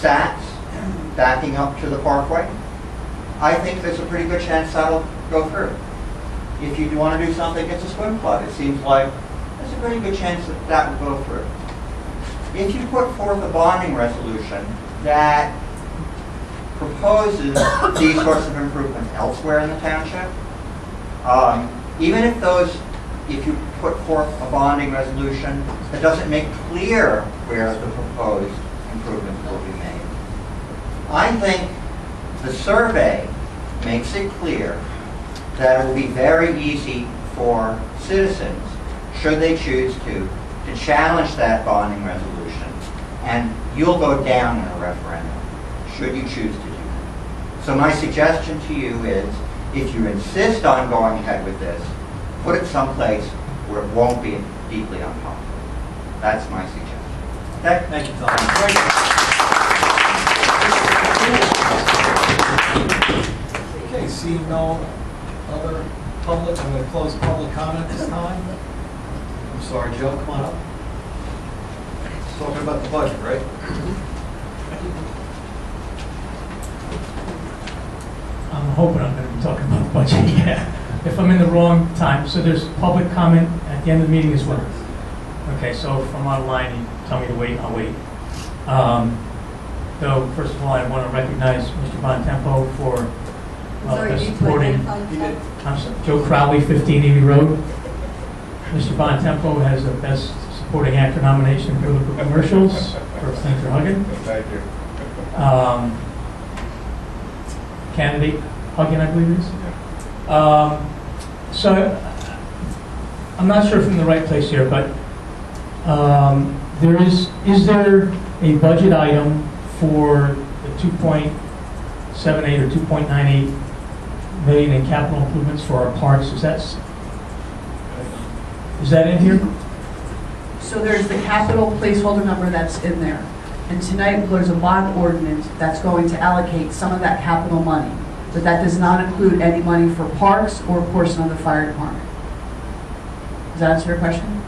SATs backing up to the parkway, I think there's a pretty good chance that'll go through. If you want to do something, it's a swim club. It seems like there's a pretty good chance that that will go through. If you put forth a bonding resolution that proposes these sorts of improvements elsewhere in the township, even if you put forth a bonding resolution that doesn't make clear where the proposed improvements will be made, I think the survey makes it clear that it will be very easy for citizens, should they choose to challenge that bonding resolution, and you'll go down in a referendum, should you choose to do that. So my suggestion to you is, if you insist on going ahead with this, put it someplace where it won't be deeply unpopular. That's my suggestion. Okay? Thank you, Tom. Okay, seeing no other public, I'm going to close public comment this time. I'm sorry, Joe, come on up. Talking about the budget, right? I'm hoping I'm going to be talking about the budget, yeah. If I'm in the wrong time. So there's public comment at the end of the meeting as well. Okay, so if I'm out of line, you tell me to wait, I'll wait. So first of all, I want to recognize Mr. Bontempo for supporting. I'm sorry, Joe Crowley, 15 Ely Road. Mr. Bontempo has the best supporting actor nomination in political commercials for Senator Huggin. Thank you. Candidate Huggin, I believe it is. So I'm not sure if I'm in the right place here, but is there a budget item for the 2.78 or 2.98 million in capital improvements for our parks? Is that in here? So there's the capital placeholder number that's in there. And tonight there's a bond ordinance that's going to allocate some of that capital money. But that does not include any money for parks or a portion of the fire department. Does that answer your question?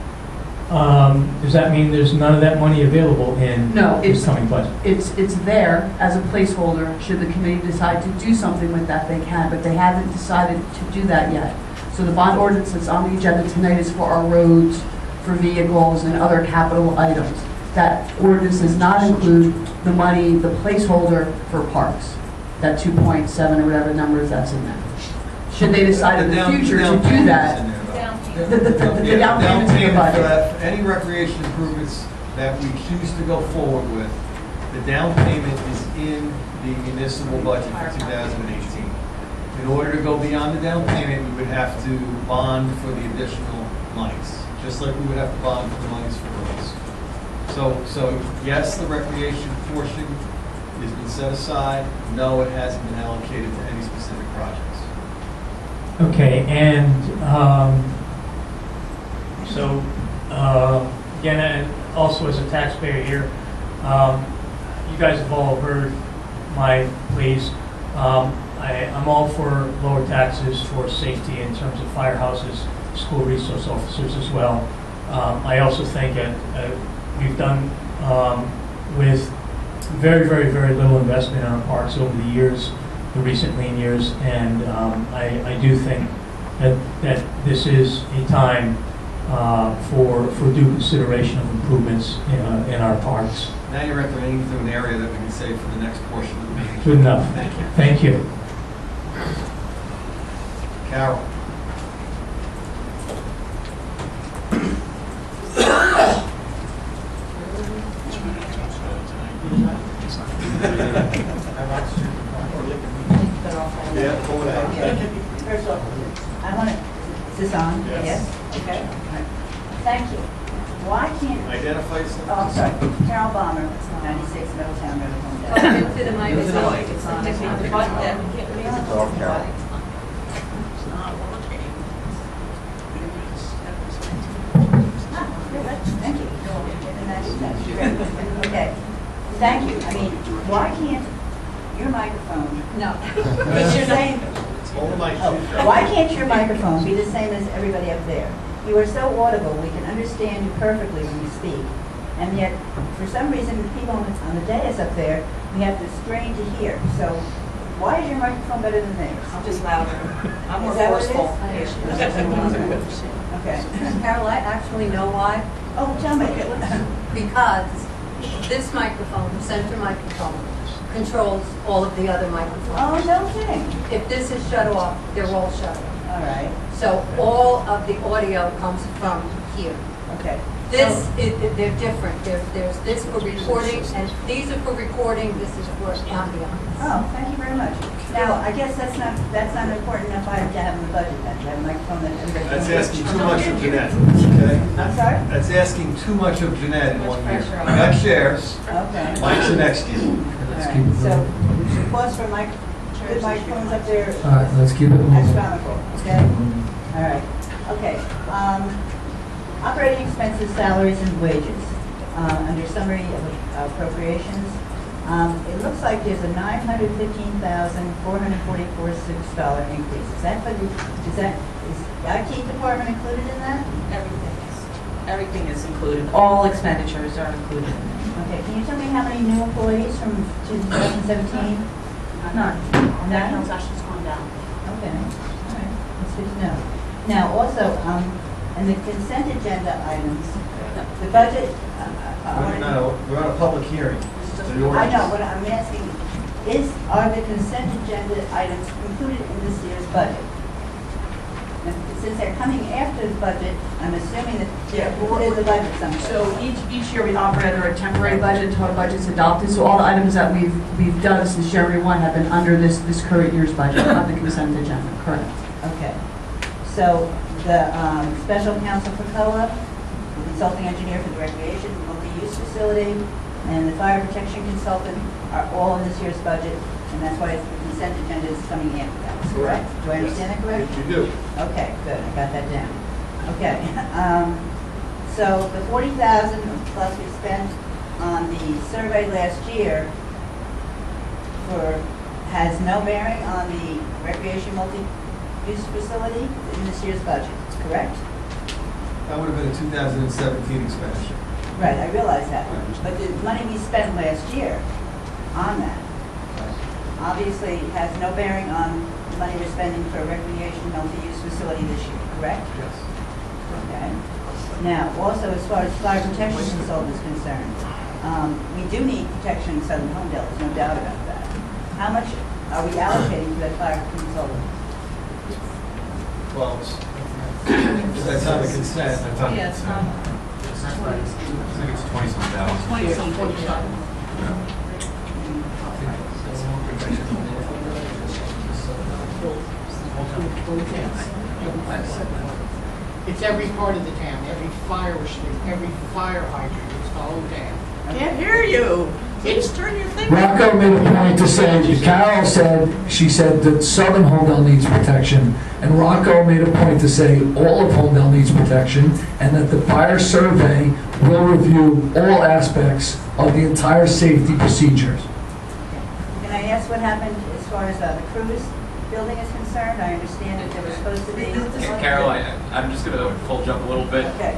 Does that mean there's none of that money available in this coming budget? It's there as a placeholder. Should the committee decide to do something with that, they can, but they haven't decided to do that yet. So the bond ordinance that's on the agenda tonight is for our roads, for vehicles, and other capital items. That ordinance does not include the money, the placeholder for parks, that 2.7 or whatever numbers that's in there. Should they decide in the future to do that, the down payment's in the budget. Any recreation improvements that we choose to go forward with, the down payment is in the municipal budget for 2018. In order to go beyond the down payment, we would have to bond for the additional monies, just like we would have to bond for the monies for roads. So yes, the recreation portion has been set aside. No, it hasn't been allocated to any specific projects. Okay, and again, and also as a taxpayer here, you guys have all heard my pleas. I'm all for lower taxes for safety in terms of firehouses, school resource officers as well. I also think that we've done with very, very, very little investment in our parks over the years, the recent lean years, and I do think that this is a time for due consideration of improvements in our parks. Now you're entering into an area that we can save for the next portion of the meeting. Good enough. Thank you. Thank you. Carol. Yeah, pull it out. First off, I want to, is this on? Yes. Okay. All right. Thank you. Why can't, Identify yourself. oh, I'm sorry, Carol Bomber, 96 Middletown Road, Holmdel. To the mic, it's on. The button that we can't raise it. Oh, Carol. It's not working. Thank you. And that's great. Okay. Thank you. I mean, why can't your microphone, No. it's your same, Hold the mic. why can't your microphone be the same as everybody up there? You are so audible, we can understand you perfectly when you speak. And yet, for some reason, the people on the dais up there, we have to strain to hear. So why is your microphone better than theirs? I'm just louder. I'm more Is that what it forceful. is? Okay. Carol, I actually know why. Oh, tell me. Because this microphone, the center microphone, controls all of the other microphones. Oh, no kidding. If this is shut off, they're all shut off. All right. So all of the audio comes from here. Okay. This, they're different. There's this for recording, and these are for recording, this is for ambiance. Oh, thank you very much. Now, I guess that's not an important enough item to have in the budget then, to have a microphone that everybody. That's asking too much of Jeanette, okay? I'm sorry? That's asking too much of Jeanette in 1 year. pressure on We got shares, Okay. Mike's the next year. All right. So we should pause for good microphones up there. All right, let's keep it moving. Astronomical, okay? All right, okay. Operating expenses, salaries, and wages. Under summary of appropriations, it looks like there's a $915,444.06 increase. Is that is the IT department included in that? Everything is included. All expenditures are included. Okay, can you tell me how many new employees from 2017? None. That None? actually's gone down. Okay, all right, that's good to know. Now, also, in the consent agenda items, the budget, No, we're on a public hearing. I know, what I'm asking, are the consent agenda items included in this year's budget? And since they're coming after the budget, I'm assuming that they're included in the budget somewhere. So each year we operate under a temporary budget, total budget's adopted, so all the items that we've done since January 1 have been under this current year's budget on the consent agenda, correct? Okay. So the special counsel for co-op, the consulting engineer for the recreation multi-use facility, and the fire protection consultant are all in this year's budget, and that's why the consent agenda is coming after that. Correct? Do I understand that correct? You do. Okay, good, I got that down. Okay, so the 40,000 plus we spent on the survey last year has no bearing on the recreation multi-use facility in this year's budget, correct? That would have been a 2017 expenditure. Right, I realize that, but the money we spent last year on that obviously has no bearing on the money we're spending for a recreation multi-use facility this year, correct? Yes. Okay. Now, also as far as fire protection consultant is concerned, we do need protection in Southern Holmdel, there's no doubt about that. How much are we allocating for that fire consultant? Well, that's on the consent. Yes. I think it's 20-some thousand. It's every part of the town, every fire escape, every fire hydrant, it's the whole town. Can't hear you. Kids, turn your thing. Rocco made a point to say, Carol said, she said that Southern Holmdel needs protection, and Rocco made a point to say all of Holmdel needs protection, and that the fire survey will review all aspects of the entire safety procedures. Can I ask what happened as far as the cruise building is concerned? I understand that there was supposed to be... Carol, I'm just going to full jump a little bit. Okay.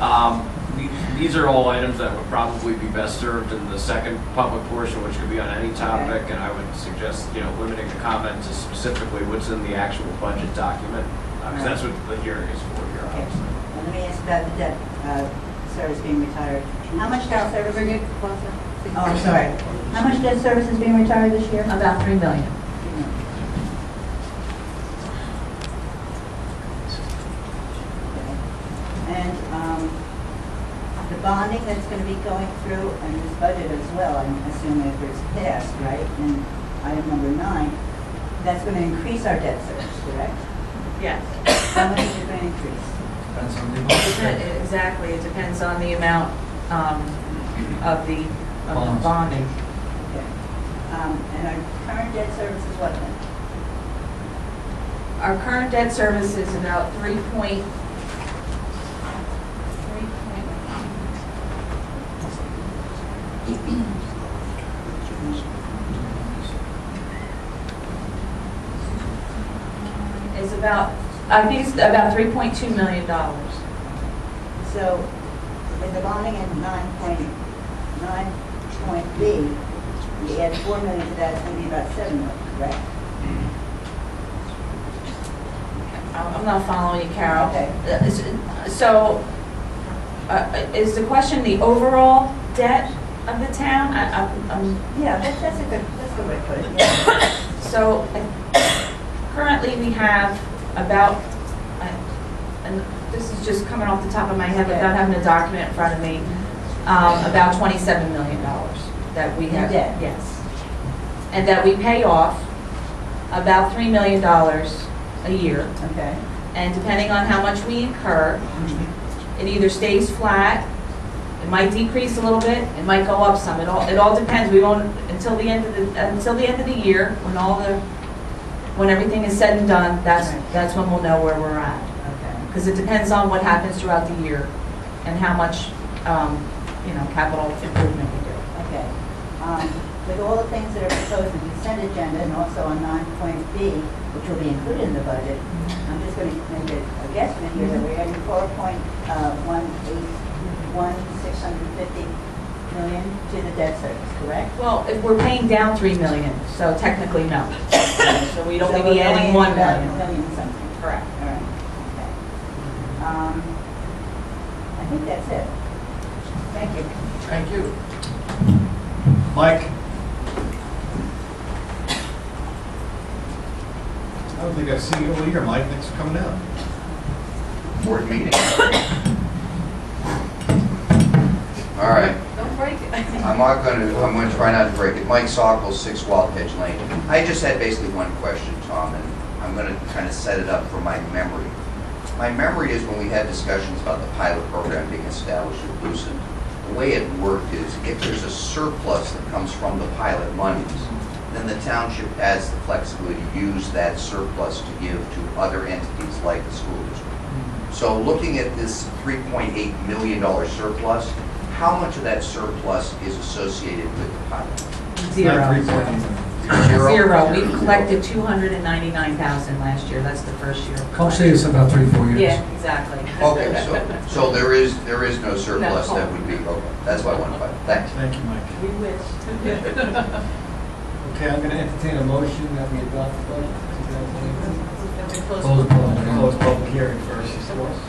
These are all items that would probably be best served in the second public portion, which could be on any topic, Okay. and I would suggest, limiting the comment to specifically what's in the actual budget document, because that's what the hearing is for here, Okay. obviously. Well, let me ask about the debt service being retired. How much debt service... Oh, I'm sorry. How much debt service is being retired this year? About $3 million. And the bonding that's going to be going through in this budget as well, I'm assuming if it's passed, right? And item number 9, that's going to increase our debt service, correct? Yes. How much is it going to increase? Depends on the Exactly. It depends on the amount of the Bonds. bonding. Okay. And our current debt service is what then? Our current debt service is about I think it's about $3.2 million. So, with the bonding at 9 point, 9.B, you add 4 million to that, it's going to be about 7 million, correct? I'm not following you, Carol. Okay. So, is the question the overall debt of the town? Yeah, that's a good way to put it. Yeah. So, currently we have about, and this is just coming off the top of my head without having a document in front of me, about $27 million that we have. In debt? Yes. And that we pay off about $3 million a year. Okay. And depending on how much we incur, it either stays flat, it might decrease a little bit, it might go up some. It all depends. We won't until the end of the year when everything is said and done. That's when we'll know where we're at. Okay. Because it depends on what happens throughout the year and how much capital improvement we do. Okay. With all the things that are proposed in the consent agenda and also on 9.B, which will be included in the budget, I'm just going to make a guesstimate here that we're adding 4.650 million to the debt service, correct? Well, if we're paying down $3 million, so technically no. So we'd only So be we're adding only $1 about million. $1 million something. Correct. All right. Okay. I think that's it. Thank you. Thank you. Mike? I don't think I've seen you all year, Mike. Thanks for coming down. Board meeting. All right. Don't break it. I'm going to try not to break it. Mike Sokol, 6 Wildcatch Lane. I just had basically one question, Tom, and I'm going to kind of set it up for my memory. My memory is when we had discussions about the pilot program being established at Lucent, the way it worked is if there's a surplus that comes from the pilot monies, then the township has the flexibility to use that surplus to give to other entities like the school district. So looking at this $3.8 million surplus, how much of that surplus is associated with the pilot? Zero. Zero? We've collected $299,000 last year. That's the first year. Come see us in about 3-4 years. Yeah, exactly. Okay, so there is no surplus that would be, okay, that's what I wanted to find. Thanks. Thank you, Mike. We wish. Okay, I'm going to entertain a motion that we adopt the budget for 2018. Close the public hearing. Close public hearing first, of course.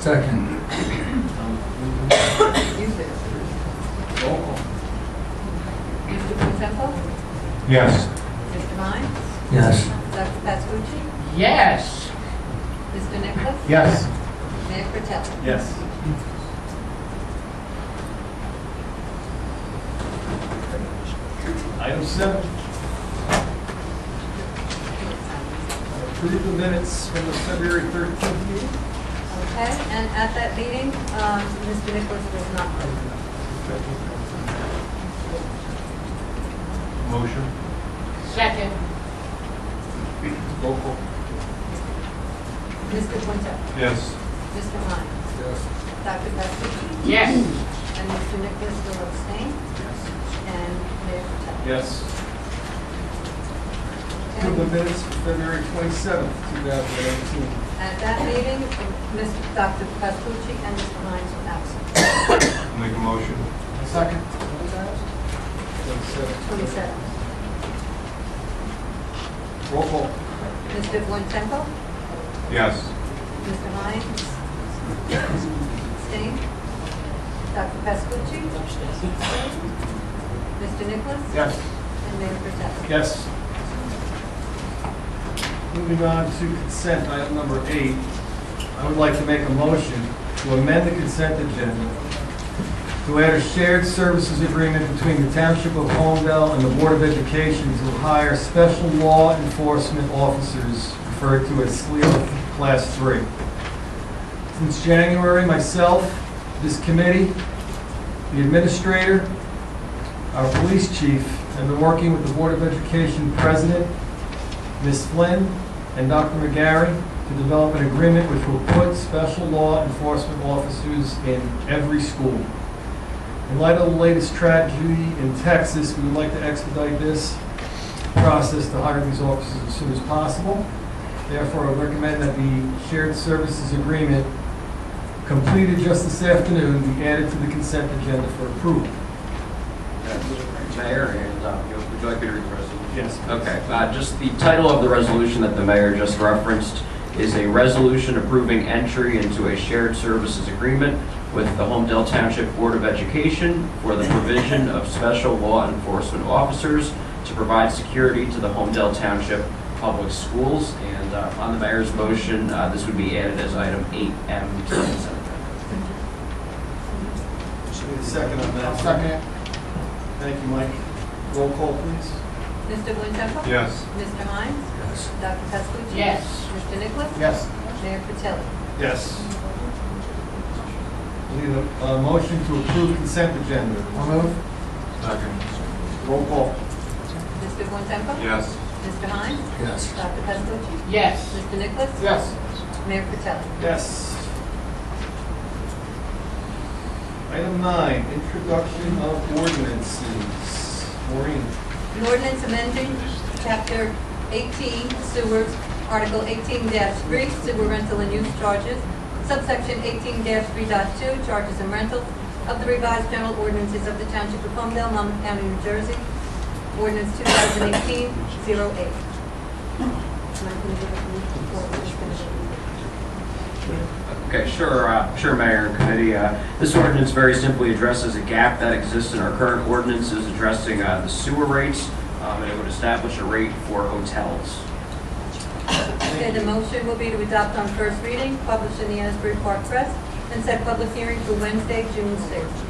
Second. Roll call. Mr. Bontempo? Yes. Mr. Vine? Yes. Dr. Pascucci? Yes. Mr. Nicholas? Yes. Mayor Patel? Yes. Item 7. Approve the minutes from the February 13th meeting. Okay, and at that meeting, Mr. Nicholas was not present. Motion. Second. Roll call. Mr. Bontempo? Yes. Mr. Vine? Yes. Dr. Pascucci? Yes. And Mr. Nicholas will abstain? And Mayor Patel? Yes. Approve the minutes for February 27th, 2018. At that meeting, Dr. Pascucci and Mr. Hines were absent. Make a motion. Second. 27. Roll call. Mr. Bontempo? Yes. Mr. Hines? Abstain? Dr. Pascucci? Mr. Nicholas? Yes. And Mayor Patel? Yes. Moving on to consent, item number 8. I would like to make a motion to amend the consent agenda to add a shared services agreement between the Township of Holmdel and the Board of Education to hire special law enforcement officers referred to as CILU Class 3. Since January, myself, this committee, the administrator, our police chief have been working with the Board of Education President, Ms. Flynn, and Dr. McGarry to develop an agreement which will put special law enforcement officers in every school. In light of the latest tragedy in Texas, we would like to expedite this process to hire these officers as soon as possible. Therefore, I recommend that the shared services agreement completed just this afternoon, be added to the consent agenda for approval. Mayor, and would you like me to read the resolution? Yes. Okay, just the title of the resolution that the mayor just referenced is a resolution approving entry into a shared services agreement with the Holmdel Township Board of Education for the provision of special law enforcement officers to provide security to the Holmdel Township Public Schools. And on the mayor's motion, this would be added as item 8M to the consent agenda. Need a second on that? Second it. Thank you, Mike. Roll call, please. Mr. Bontempo? Yes. Mr. Hines? Yes. Dr. Pascucci? Yes. Mr. Nicholas? Yes. Mayor Fratelli? Yes. Need a motion to approve consent agenda. I'll move. Second. Roll call. Mr. Bontempo? Yes. Mr. Hines? Yes. Dr. Pascucci? Yes. Mr. Nicholas? Yes. Mayor Fratelli? Yes. Item 9, introduction of ordinances. Maureen. An ordinance amending Chapter 18 sewers, Article 18-3 sewer rental and use charges, subsection 18-3.2 charges and rentals of the revised general ordinances of the Township of Holmdel, Monmouth County, New Jersey, Ordinance 2018-08. Okay, sure, Mayor and Committee. This ordinance very simply addresses a gap that exists in our current ordinances addressing the sewer rates, and it would establish a rate for hotels. Okay, the motion will be to adopt on first reading, published in the Asbury Park Press, and set public hearing for Wednesday, June 6th.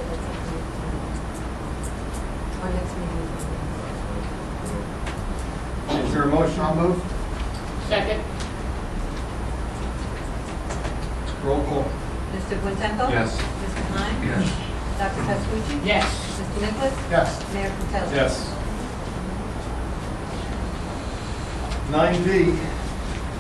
Our next meeting. Is there a motion? I'll move. Second. Roll call. Mr. Bontempo? Yes. Mr. Hines? Yes. Dr. Pascucci? Yes. Mr. Nicholas? Yes. Mayor Fratelli? Yes. 9B,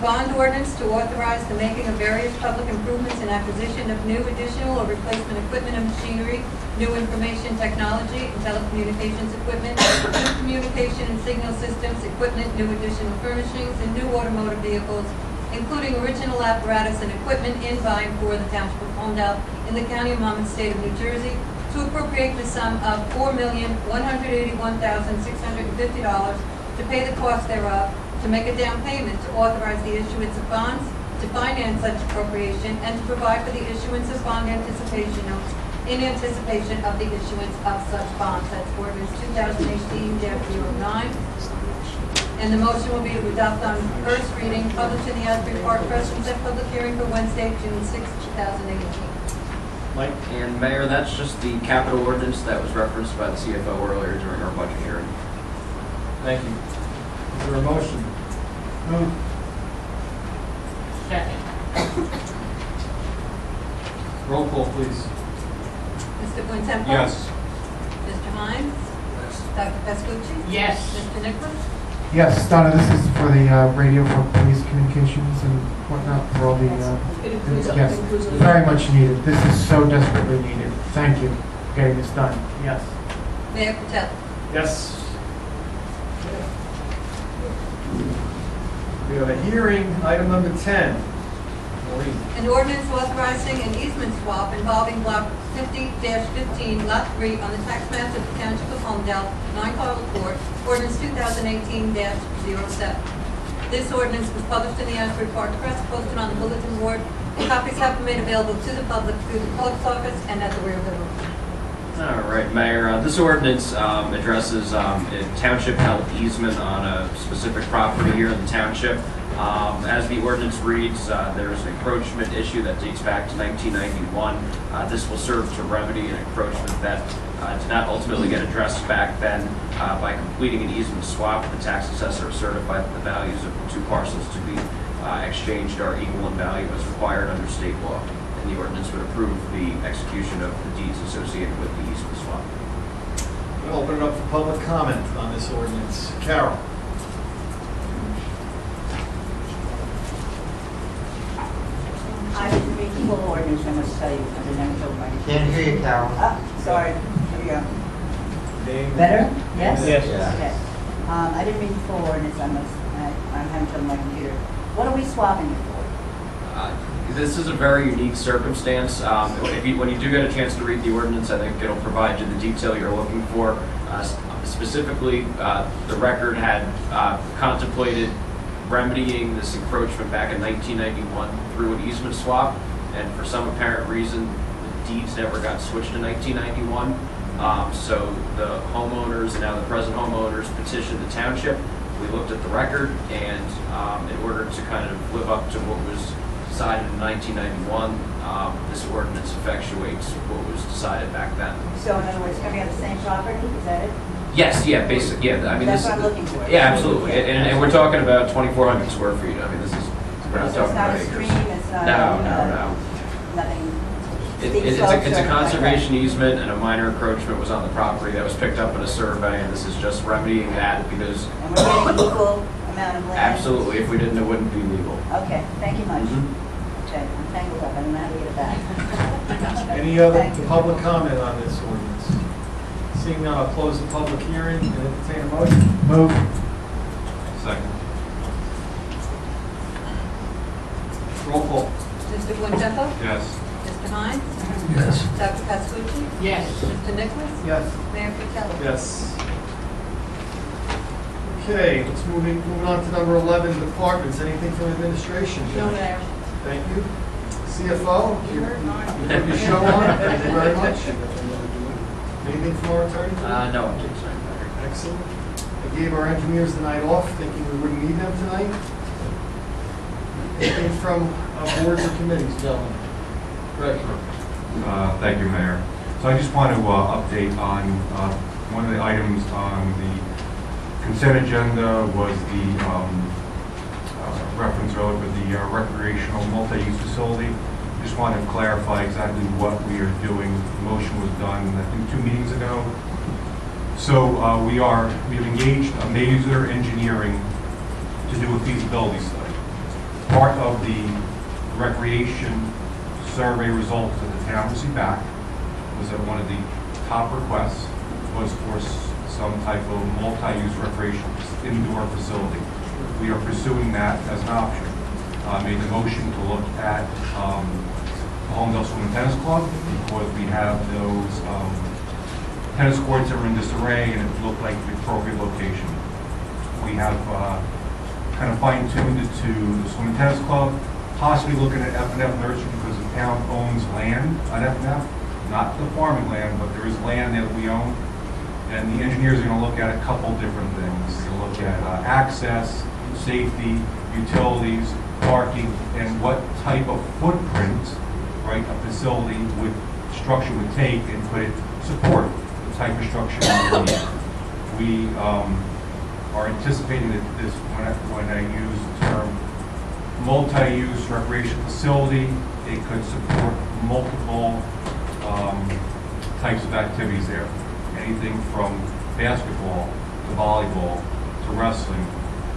Bond ordinance to authorize the making of various public improvements and acquisition of new, additional, or replacement equipment and machinery, new information technology and telecommunications equipment, new communication and signal systems equipment, new additional furnishings, and new automotive vehicles, including original apparatus and equipment in by and for the Township of Holmdel in the County of Monmouth, State of New Jersey, to appropriate the sum of $4,181,650 to pay the cost thereof, to make a down payment, to authorize the issuance of bonds, to finance such appropriation, and to provide for the issuance of bond anticipation notes in anticipation of the issuance of such bonds. That's ordinance 2018-09. And the motion will be to adopt on first reading, published in the Asbury Park Press, and set public hearing for Wednesday, June 6, 2018. Mike. And Mayor, that's just the capital ordinance that was referenced by the CFO earlier during our budget hearing. Thank you. Is there a motion? Move. Second. Roll call, please. Mr. Bontempo? Yes. Mr. Hines? Yes. Dr. Pascucci? Yes. Mr. Nicholas? Yes, Donna, this is for the radio for police communications and whatnot, for all the, yes, very much needed. This is so desperately needed. Thank you for getting this done. Yes. Mayor Fratelli? Yes. We have a hearing, item number 10. Maureen. An ordinance authorizing an easement swap involving block 50-15, lot 3 on the tax maps of the Township of Holmdel, 9 Carl Court, ordinance 2018-07. This ordinance was published in the Asbury Park Press, posted on the bulletin board, and copies have been made available to the public through the clerk's office and at the rear of the room. All right, Mayor, this ordinance addresses a township-held easement on a specific property here in the township. As the ordinance reads, there's an encroachment issue that dates back to 1991. This will serve to remedy an encroachment that did not ultimately get addressed back then. By completing an easement swap, the tax assessor certified that the values of the two parcels to be exchanged are equal in value as required under state law. And the ordinance would approve the execution of the deeds associated with the easement swap. We'll open it up for public comment on this ordinance. Carol. I didn't read the full ordinance, I must tell you, because I never told my... Can't hear you, Carol. Sorry, here we go. Name? Better? Yes? Yes. Okay. I didn't read the full ordinance, I haven't told my computer. What are we swapping it for? This is a very unique circumstance. When you do get a chance to read the ordinance, I think it'll provide you the detail you're looking for. Specifically, the record had contemplated remedying this encroachment back in 1991 through an easement swap, and for some apparent reason, the deeds never got switched in 1991. So the homeowners, and now the present homeowners, petitioned the township. We looked at the record, and in order to kind of live up to what was decided in 1991, this ordinance effectuates what was decided back then. So in other words, it's going to be on the same property, is that it? Yes, yeah, basic, yeah. I mean, That's this what I'm looking for. Yeah, absolutely. And we're talking about 2,400 square feet. I mean, this is, we're not So it's talking not about a acres. stream, it's not. No. Nothing. It's a conservation easement, and a minor encroachment was on the property that was picked up in a survey, and this is just remedying that because. And we're getting equal amount of land? Absolutely. If we didn't, it wouldn't be legal. Okay, thank you much. Mhm. Okay, I'm tangled up, I don't know how to get it back. Any other Thank you. public comment on this ordinance? Seeing none, I'll close the public hearing and entertain a motion. Move. Second. Roll call. Mr. Bontempo? Yes. Mr. Hines? Yes. Dr. Pascucci? Yes. Mr. Nicholas? Yes. Mayor Fitzgerald? Yes. Okay, let's moving on to number 11, departments. Anything from administration? No, Mayor. Thank you. CFO, you put your show on. Thank you very much. Anything from our attorney? No, I'm just saying. Excellent. I gave our engineers the night off, thinking we wouldn't need them tonight. Anything from boards or committees, gentlemen? Right. Thank you, Mayor. So I just want to update on one of the items on the consent agenda was the reference relative to the recreational multi-use facility. Just want to clarify exactly what we are doing. The motion was done, I think, 2 meetings ago. So we've engaged a Maser Engineering to do a feasibility study. Part of the recreation survey results that the town received back was that one of the top requests was for some type of multi-use recreational indoor facility. We are pursuing that as an option. Made the motion to look at Holmdel Swimming Tennis Club because we have those tennis courts that are in disarray and it looked like the appropriate location. We have kind of fine-tuned it to the Swimming Tennis Club, possibly looking at F&F Nursery because the town owns land on F&F, not the farming land, but there is land that we own. And the engineers are going to look at a couple different things. They're going to look at access, safety, utilities, parking, and what type of footprint, right, a facility would, structure would take and could it support the type of structure we need. We are anticipating that this, when I use the term multi-use recreation facility, it could support multiple types of activities there. Anything from basketball to volleyball to wrestling,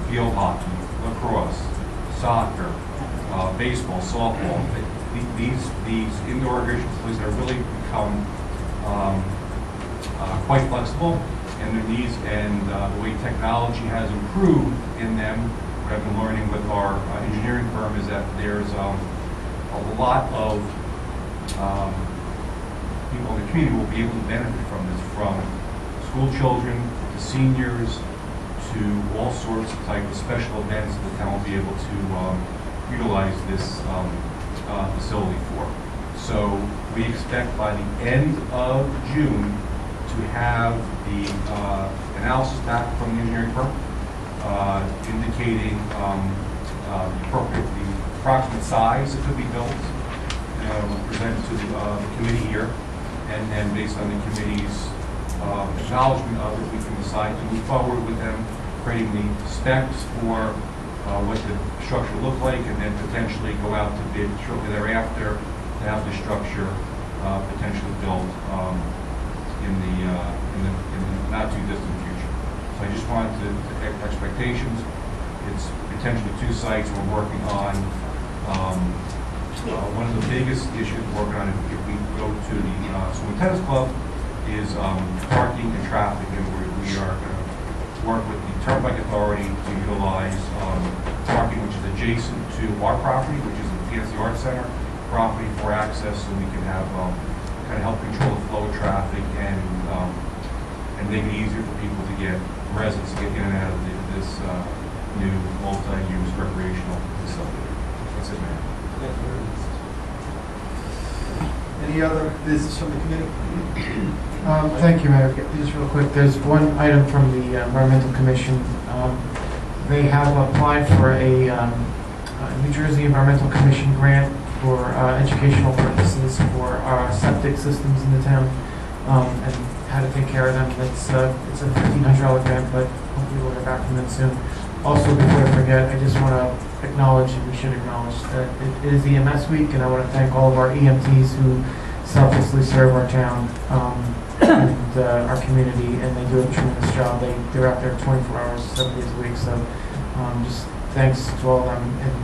field hockey, lacrosse, soccer, baseball, softball. These indoor recreation facilities have really become quite flexible, and their needs and the way technology has improved in them. What I've been learning with our engineering firm is that there's a lot of people in the community will be able to benefit from this, from school children to seniors to all sorts of type of special events that the town will be able to utilize this facility for. So we expect by the end of June to have the analysis back from the engineering firm indicating the approximate size that could be built, presented to the committee here. And then based on the committee's acknowledgement of it, we can decide to move forward with them, creating the specs for what the structure will look like, and then potentially go out to bid shortly thereafter to have the structure potentially built in the not too distant future. So I just wanted to expectations. It's potentially 2 sites we're working on. One of the biggest issues we're working on if we go to the Swimming Tennis Club is parking and traffic, and we are going to work with the Turnpike Authority to utilize parking which is adjacent to our property, which is against the Art Center property for access, so we can have, kind of help control the flow of traffic and make it easier for people to get, residents to get in and out of this new multi-use recreational facility. That's it, Mayor. Any other business from the committee? Thank you, Mayor. Just real quick, there's one item from the Environmental Commission. They have applied for a New Jersey Environmental Commission grant for educational purposes for our septic systems in the town, and how to take care of them. It's a $1,500 grant, but hopefully we'll hear back from them soon. Also, before I forget, I just want to acknowledge, and we should acknowledge, that it is EMS week, and I want to thank all of our EMTs who selflessly serve our town and our community, and they do a tremendous job. They're out there 24 hours, 7 days a week, so just thanks to all of them. And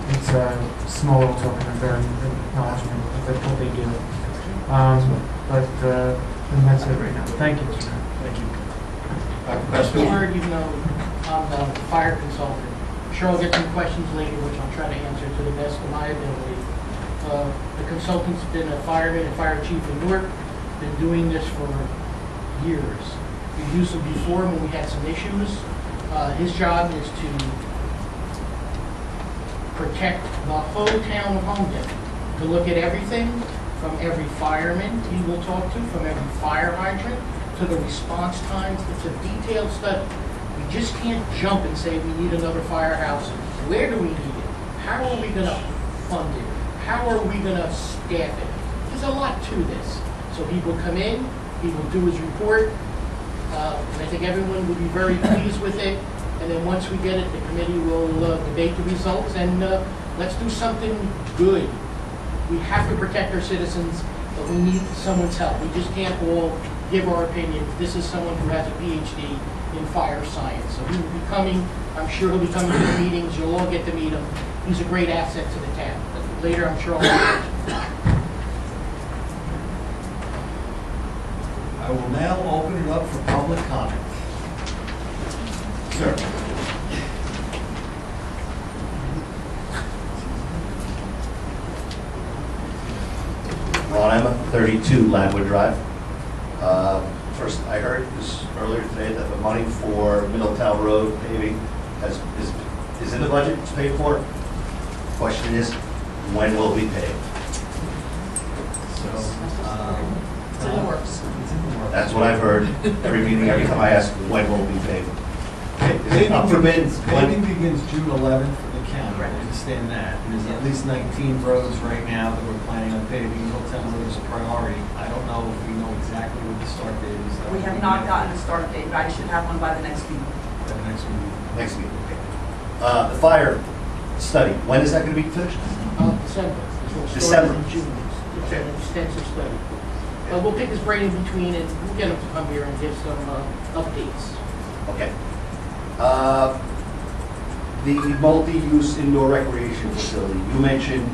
it's a small little token of their acknowledgement of what they do. And that's it right now. Thank you. Thank you. Just a word, you know, on the fire consultant. I'm sure I'll get some questions later, which I'll try to answer to the best of my ability. The consultant's been a fireman and fire chief in Newark, been doing this for years. We've used him before when we had some issues. His job is to protect the whole town of Holmdel, to look at everything from every fireman he will talk to, from every fire hydrant, to the response times. It's a detailed study. We just can't jump and say we need another firehouse. Where do we need it? How are we going to fund it? How are we going to staff it? There's a lot to this. So he will come in, he will do his report, and I think everyone will be very pleased with it. And then once we get it, the committee will debate the results, and let's do something good. We have to protect our citizens, but we need someone's help. We just can't all give our opinion. This is someone who has a PhD in fire science. So he will be coming, I'm sure he'll be coming to the meetings, you'll all get to meet him. He's a great asset to the town. But later, I'm sure I'll I will now open it up for public comment. Sir. Ron Emma, 32 Ladwood Drive. First, I heard this earlier today that the money for Middletown Road paving is in the budget, it's paid for. Question is, when will we pay? It's in the works. That's what I've heard. Every meeting, every time I ask, when will we pay? Is it up for bid? Paving begins June 11th for the county, I understand that. And there's at least 19 roads right now that we're planning on paving. Middletown Road is a priority. I don't know if we know exactly what the start date is. We have not gotten a start date, but I should have one by the next meeting. The next meeting. Next meeting, okay. The fire study, when is that going to be finished? December. December. In June. It's Okay. an extensive study. We'll pick his brain in between, and we'll get him to come here and give some updates. Okay. The multi-use indoor recreation facility, you mentioned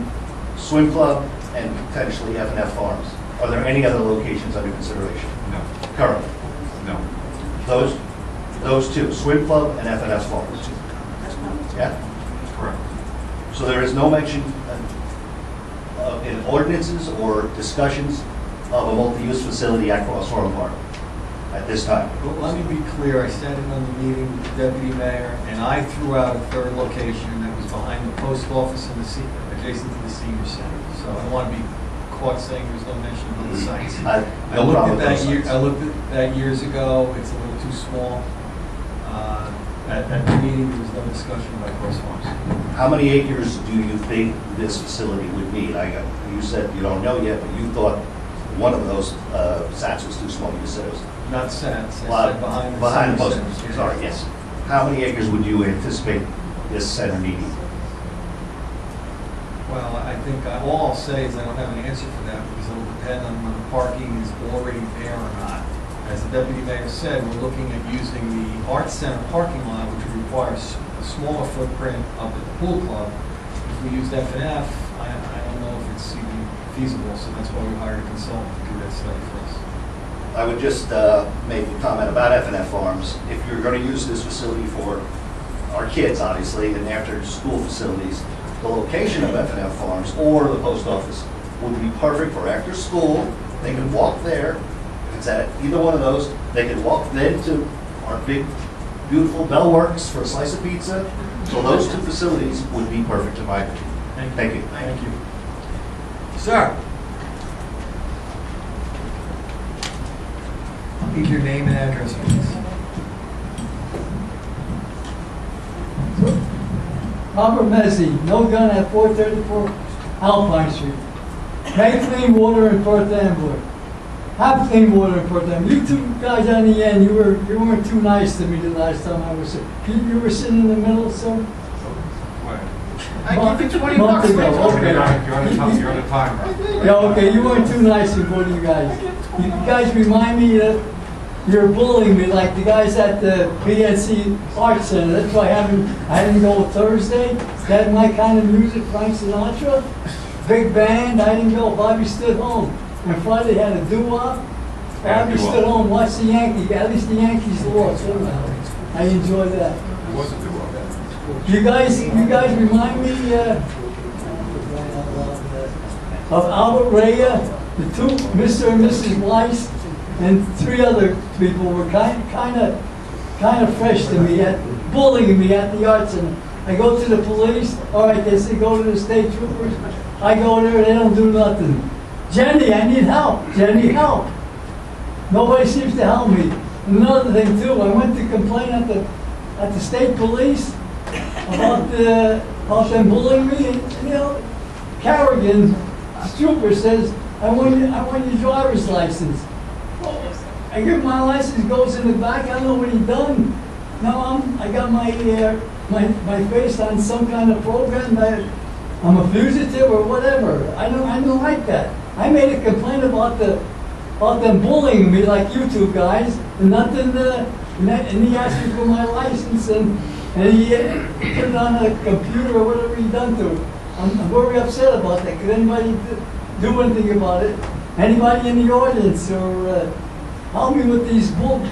swim club and potentially F&F farms. Are there any other locations under consideration No. currently? No. Those two, swim club and F&F farms? Yeah? Correct. So there is no mention in ordinances or discussions of a multi-use facility at Cross Horn Park at this time? Well, let me be clear, I sat in on the meeting with the deputy mayor, and I threw out a third location that was behind the post office and adjacent to the senior center. So I don't want to be caught saying there's no mention of the sites. I looked at that years ago, it's a little too small. At the meeting, there was no discussion about cross farms. How many acres do you think this facility would need? You said you don't know yet, but you thought one of those sats was too small. You said it was Not sets, I said behind the post. senior center. Sorry, yes. How many acres would you anticipate this center needing? Well, I think all I'll say is I don't have an answer for that because it will depend on when the parking is already there or not. As the deputy mayor said, we're looking at using the Arts Center parking lot, which would require a smaller footprint up at the pool club. If we used F&F, I don't know if it's even feasible, so that's why we hired a consultant to do that study for us. I would just make a comment about F&F farms. If you're going to use this facility for our kids, obviously, and after school facilities, the location of F&F Farms or the post office would be perfect for after school. They can walk there. If it's at either one of those, they can walk then to our big, beautiful Bell Works for a slice of pizza. So those two facilities would be perfect in my opinion. Thank you. Thank you. Sir? Need your name and address, please. Robert Messi, no gun at 434 Alpine Street. Make clean water in Perth Amboy. Have clean water in Perth Amboy. You two guys on the end, you weren't too nice to me the last time I was here. You were sitting in the middle, sir? I give you 20 Month bucks. ago, okay. You're on a timer. Yeah, okay, you weren't too nice to both of you guys. You guys remind me that you're bullying me like the guys at the PNC Arts Center. That's why I didn't go Thursday. They had my kind of music, Frank Sinatra. Big band, I didn't go. Bobby stood home. And Friday had a doo-wop. Bobby stood home, watched the Yankees. At least the Yankees lost. I enjoyed that. It wasn't too well. You guys remind me of Albert Raya, the two, Mr. and Mrs. Weiss, and three other people were kind of fresh to me, bullying me at the Arts Center. I go to the police, all right, they say go to the state troopers. I go there, they don't do nothing. Jenny, I need help. Jenny, help. Nobody seems to help me. Another thing too, I went to complain at the state police about them bullying me, and you know, Carrigan, the trooper says, I want your driver's license. I give my license, goes in the back, I don't know what he done. Now I got my face on some kind of program that I'm a fugitive or whatever. I don't like that. I made a complaint about them bullying me like you two guys, and nothing. And he asked me for my license, and he put it on a computer or whatever he done to it. I'm very upset about that. Could anybody do anything about it? Anybody in the audience or help me with these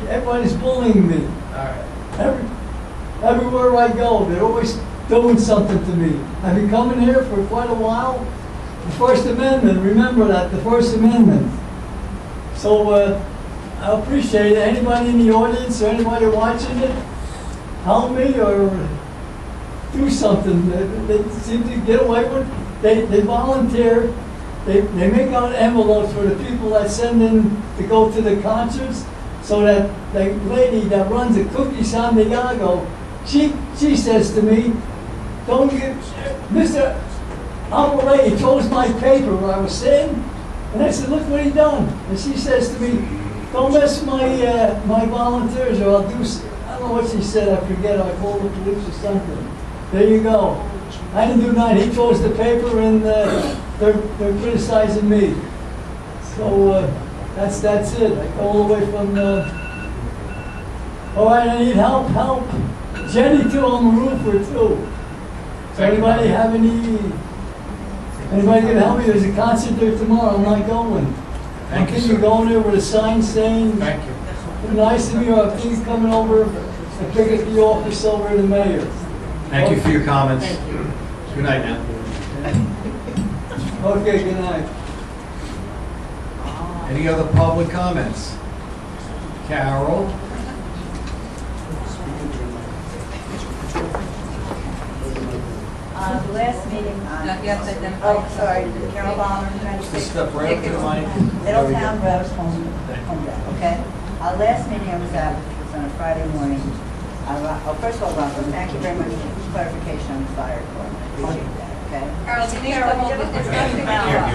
everybody's bullying me. All right. Everywhere I go, they're always doing something to me. I've been coming here for quite a while. The First Amendment, remember that, the First Amendment. So I appreciate it. Anybody in the audience or anybody watching it, help me or do something. They seem to get away with it. They volunteer. They make out envelopes for the people that send in to go to the concerts, so that the lady that runs the Cookie San Diego, she says to me, don't give, Mr. Albert Ray, he chose my paper where I was sitting, and I said, look what he done. And she says to me, don't mess with my volunteers or I'll do, I don't know what she said, I forget, I called the police or something. There you go. I didn't do nothing. He chose the paper and they're criticizing me. So that's it. I go all the way from all right, I need help. Jenny too, I'm a roofer too. So anybody have anybody can help me? There's a concert there tomorrow, I'm not going. Thank you, I'm sir. thinking going there with a sign saying, Thank you. "Be nice to me," or I'm thinking coming over and pick up the office over to the mayor. Thank you for your comments. Thank you. Good night now. Okay, good night. Any other public comments? Carol? The last meeting on... No, you have to identify. Oh, sorry, Carol Bomber, United States. Just step right up to the mic. Middletown Rose Holmdel, okay? Last meeting I was at, which was on a Friday morning. First of all, Robert, thank you very much for the clarification on the fire department. I appreciate that, okay? Carol, you need to hold it. It's not the camera.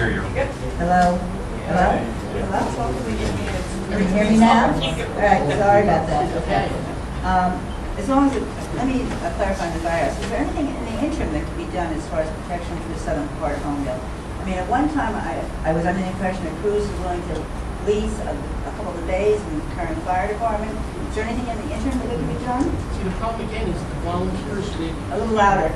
Hello? Hello? Hello? Can you hear me now? All right, sorry about that, okay. As long as, let me clarify the firehouse. Is there anything in the interim that can be done as far as protection for the southern part of Holmdel? I mean, at one time, I was under the impression that Cruz was willing to lease a couple of days in the current fire department. Is there anything in the interim that can be done? See, the problem again is the volunteers live. A little louder.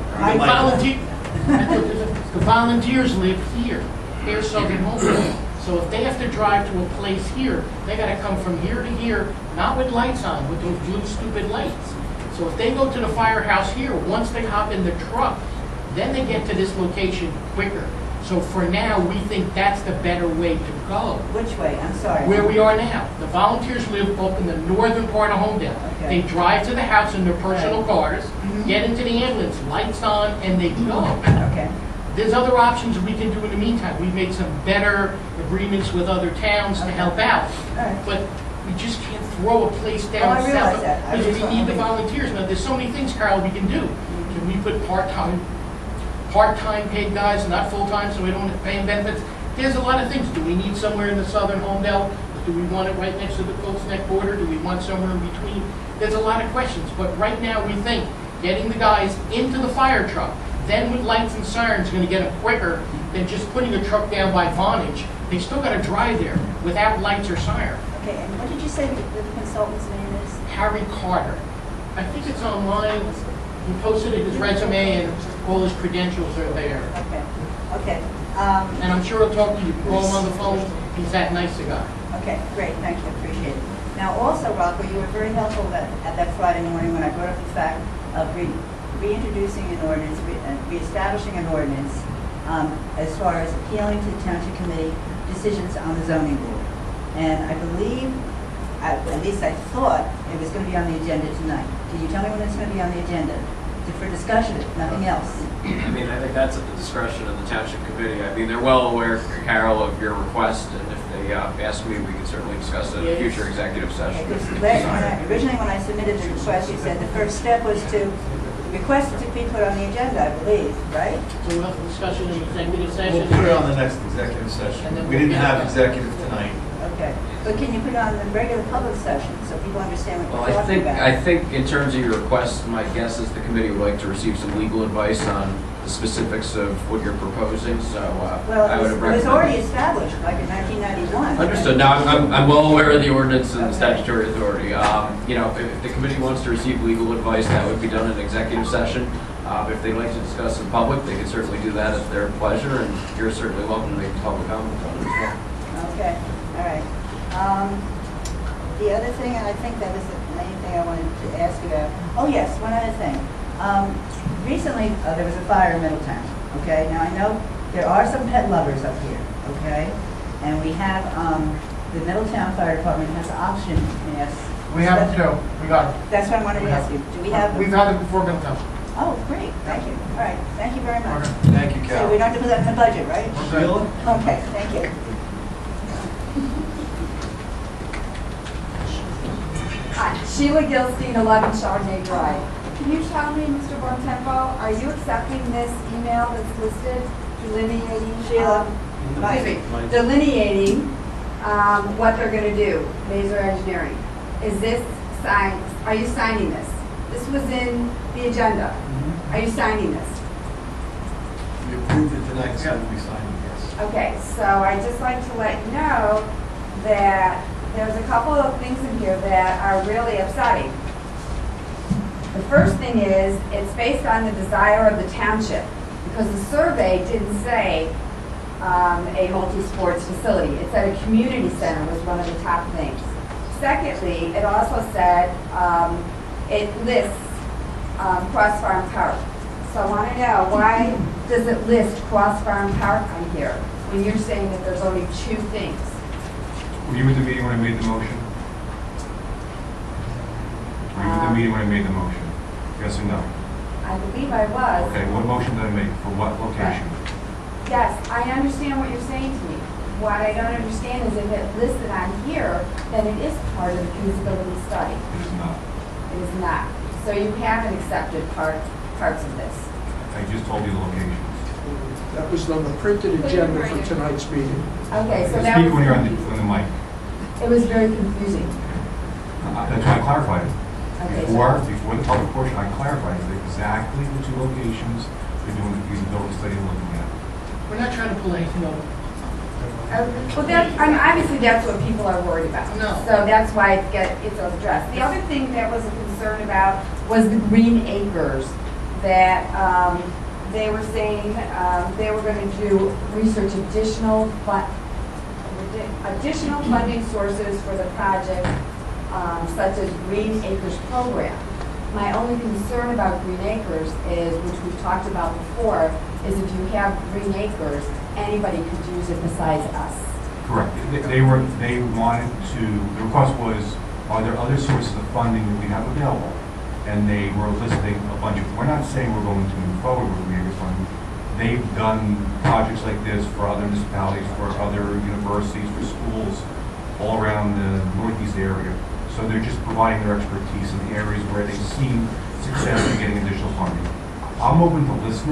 The volunteers live here. They're Southern Holmdel. So if they have to drive to a place here, they gotta come from here to here, not with lights on, with those blue stupid lights. So if they go to the firehouse here, once they hop in the truck, then they get to this location quicker. So for now, we think that's the better way to go. Which way? I'm sorry. Where we are now. The volunteers live up in the northern part of Holmdel. Okay. They drive to the house in their personal Right. cars, Mhm. get into the ambulance, lights on, and they go. Okay. There's other options we can do in the meantime. We've made some better agreements with other towns to help out. All right. But we just can't throw a place down Oh, I realize south. that. I Because just we need the want- volunteers. Now, there's so many things, Carol, we can do. Can we put part-time paid guys, not full-time, so we don't have to pay them benefits? There's a lot of things. Do we need somewhere in the southern Holmdel? Do we want it right next to the Colts Neck border? Do we want somewhere in between? There's a lot of questions, but right now we think getting the guys into the fire truck, then with lights and sirens, is going to get them quicker than just putting a truck down by Vonage. They still got to drive there without lights or siren. Okay, and what did you say the consultant's name is? Harry Carter. I think it's online. He posted his resume and all his credentials are there. Okay, okay. And I'm sure he'll talk to you. Call him on the phone. He's that nice a guy. Okay, great, thank you, appreciate it. Now, also, Rocco, you were very helpful at that Friday morning when I brought up the fact of reintroducing an ordinance, reestablishing an ordinance as far as appealing to the Township Committee decisions on the zoning board. And I believe, at least I thought, it was going to be on the agenda tonight. Can you tell me when it's going to be on the agenda? For discussion, if nothing else. I mean, I think that's at the discretion of the township committee. I mean, they're well aware, Carol, of your request, and if they ask me, we can certainly discuss it at a future executive session. Because originally when I submitted the request, you said the first step was to request it to be put on the agenda, I believe, right? So we'll have a discussion in executive We'll session. put it on the next executive And session. then We we'll didn't get have it. executive tonight. Okay. But can you put it on the regular public session so people understand what Well, we're I talking think, about? in terms of your request, my guess is the committee would like to receive some legal advice on the specifics of what you're proposing, so Well, I would it have was already recommended. established, like in 1991. Understood. Now, I'm well aware of the ordinance and the Okay. statutory authority. You know, if the committee wants to receive legal advice, that would be done in executive session. If they'd like to discuss in public, they can certainly do that at their pleasure, and you're certainly welcome to make public comment on it as well. Okay, all right. The other thing, and I think that was the main thing I wanted to ask you about. Oh, yes, one other thing. Recently, there was a fire in Middletown, okay? Now, I know there are some pet lovers up here, okay? And we have, the Middletown Fire Department has option, yes. We have them too. We got them. That's what I wanted to ask you. Do we have them? We've had them before Middletown. Oh, great, thank you. All right, thank you very much. Thank you, So Carol. we don't have to put that in the budget, right? Sheila? Okay, thank you. Hi, Sheila Goldstein, 11 Chardonnay Drive. Can you tell me, Mr. Bontempo, are you accepting this email that's listed delineating, Sheila, delineating what they're going to do, laser engineering? Is this signed? Are you signing this? This was in the agenda. Are you signing this? We approved it tonight, so we'll be signing, yes. Okay, so I'd just like to let you know that there's a couple of things in here that are really upsetting. The first thing is, it's based on the desire of the township, because the survey didn't say a multi-sports facility. It said a community center was one of the top things. Secondly, it also said it lists Cross Farm Park. So I want to know, why does it list Cross Farm Park on here when you're saying that there's only two things? Were you at the meeting when I made the motion? Were you at the meeting when I made the motion? Yes or no? I believe I was. Okay, what motion did I make? For what location? Yes, I understand what you're saying to me. What I don't understand is if it listed on here, then it is part of the feasibility study. It is not. It is not. So you haven't accepted parts of this. I just told you the locations. That was on the printed agenda for tonight's meeting. Okay, so that Speak was, when you're on the mic. it was very confusing. That's why I clarified it. Okay, Before the public portion, I clarified exactly the two locations we're doing the feasibility study and looking at. We're not trying to pull anything over. Well, obviously that's what people are worried about. No. So that's why it's addressed. The other thing that was a concern about was the green acres that they were saying they were going to do research additional funding sources for the project, such as Green Acres program. My only concern about Green Acres is, which we've talked about before, is if you have Green Acres, anybody could use it besides us. Correct. They wanted to, the request was, are there other sources of funding that we have available? And they were listing a bunch of, we're not saying we're going to move forward with Green Acres funding. They've done projects like this for other municipalities, for other universities, for schools all around the northeast area. So they're just providing their expertise in the areas where they've seen success in getting additional funding. I'm open to listening.